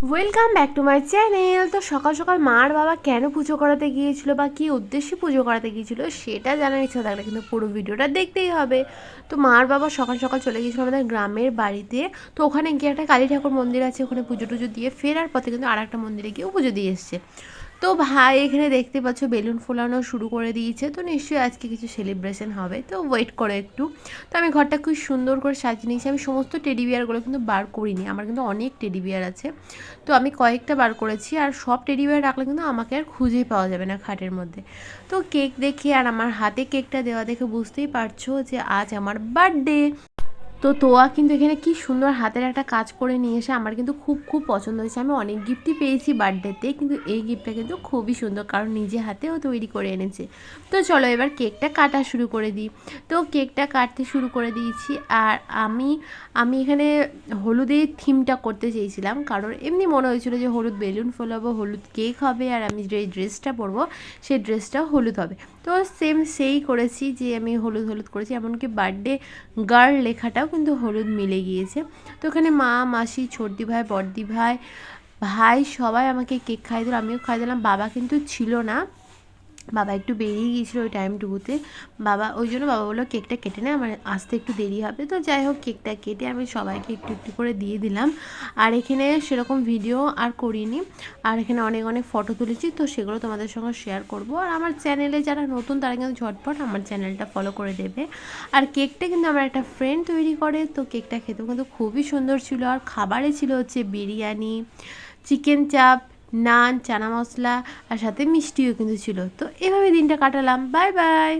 Welcome back to my channel. তো সকাল সকাল মার বাবা কেন পুজো করাতে গিয়েছিল বা কী উদ্দেশ্যে পুজো করাতে গিয়েছিল সেটা জানার ইচ্ছা থাকলে কিন্তু পুরো ভিডিওটা দেখতেই হবে। তো মার বাবা সকাল সকাল চলে গিয়েছিল আমাদের গ্রামের বাড়িতে। তো ওখানে গিয়ে একটা কালী ঠাকুর মন্দির আছে, ওখানে পুজো টুজো দিয়ে ফেরার পথে কিন্তু আর একটা মন্দিরে গিয়েও পুজো দিয়ে এসছে। তো ভাই এখানে দেখতে পাচ্ছ বেলুন ফোলানো শুরু করে দিয়েছে, তো নিশ্চয়ই আজকে কিছু সেলিব্রেশন হবে, তো ওয়েট করো একটু। তো আমি ঘরটা খুব সুন্দর করে সাজিয়ে নিয়েছি। আমি সমস্ত টেডি বিয়ারগুলো কিন্তু বার করিনি, আমার কিন্তু অনেক টেডি বিয়ার আছে। তো আমি কয়েকটা বার করেছি, আর সব টেডি বিয়ার রাখলে কিন্তু আমাকে আর খুঁজেই পাওয়া যাবে না খাটের মধ্যে। তো কেক দেখে আর আমার হাতে কেকটা দেওয়া দেখে বুঝতেই পারছো যে আজ আমার বার্থডে। তো তোয়া কিন্তু এখানে কি সুন্দর হাতের একটা কাজ করে নিয়ে এসে আমার কিন্তু খুব খুব পছন্দ হয়েছে। আমি অনেক গিফটই পেয়েছি বার্থডেতে, কিন্তু এই গিফটটা কিন্তু খুবই সুন্দর, কারণ নিজে হাতেও তৈরি করে এনেছে। তো চলো এবার কেকটা কাটা শুরু করে দিই। তো কেকটা কাটতে শুরু করে দিয়েছি। আর আমি আমি এখানে হলুদের থিমটা করতে চেয়েছিলাম, কারণ এমনি মনে হয়েছিল যে হলুদ বেলুন ফোলাবো, হলুদ কেক হবে, আর আমি যে ড্রেসটা পরবো সেই ড্রেসটাও হলুদ হবে। তো সেম সেই করেছি, যে আমি হলুদ হলুদ করেছি, এমনকি বার্থডে গার্ল লেখাটাও কিন্তু হলুদ মিলে গিয়েছে। তো এখানে মা, মাসি, ছোটদি ভাই, বড়দি ভাই, ভাই সবাই আমাকে কেক খাইয়ে দিল, আমিও খাইয়ে দিলাম। বাবা কিন্তু ছিল না, বাবা একটু বেরিয়ে গিয়েছিলো ওই টাইমটুকুতে। বাবা ওই জন্য বাবা বললো কেকটা কেটে নেয়, আমার আসতে একটু দেরি হবে। তো যাই হোক, কেকটা কেটে আমি সবাইকে একটু একটু করে দিয়ে দিলাম। আর এখানে সেরকম ভিডিও আর করিনি, আর এখানে অনেক অনেক ফটো তুলেছি, তো সেগুলো তোমাদের সঙ্গে শেয়ার করব। আর আমার চ্যানেলে যারা নতুন তারা কিন্তু ঝটপট আমার চ্যানেলটা ফলো করে দেবে। আর কেকটা কিন্তু আমার একটা ফ্রেন্ড তৈরি করে, তো কেকটা খেতেও কিন্তু খুবই সুন্দর ছিল। আর খাবারে ছিল হচ্ছে বিরিয়ানি, চিকেন চাপ, নান, চানা মশলা, আর সাথে মিষ্টিও কিন্তু ছিল। তো এভাবে দিনটা কাটালাম। Bye bye.